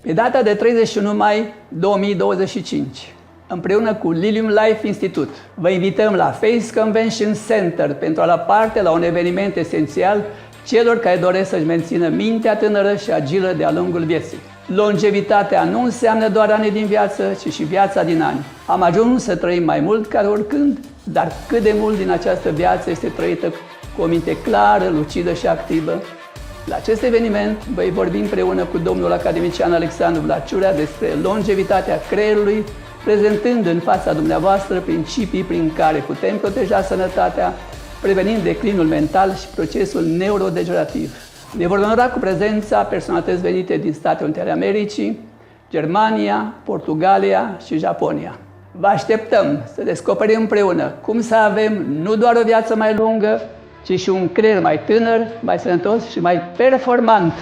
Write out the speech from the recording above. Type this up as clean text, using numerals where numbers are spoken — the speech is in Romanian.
Pe data de 31 mai 2025, împreună cu Lilium Life Institute, vă invităm la Face Convention Center pentru a lua parte la un eveniment esențial celor care doresc să-și mențină mintea tânără și agilă de-a lungul vieții. Longevitatea nu înseamnă doar ani din viață, ci și viața din ani. Am ajuns să trăim mai mult ca oricând, dar cât de mult din această viață este trăită cu o minte clară, lucidă și activă. La acest eveniment voi vorbi împreună cu domnul academician Alexandru Vlaciurea despre longevitatea creierului, prezentând în fața dumneavoastră principii prin care putem proteja sănătatea, prevenind declinul mental și procesul neurodegenerativ. Ne vom onora cu prezența personalități venite din Statele Unite ale Americii, Germania, Portugalia și Japonia. Vă așteptăm să descoperim împreună cum să avem nu doar o viață mai lungă, ci și un creier mai tânăr, mai sănătos și mai performant.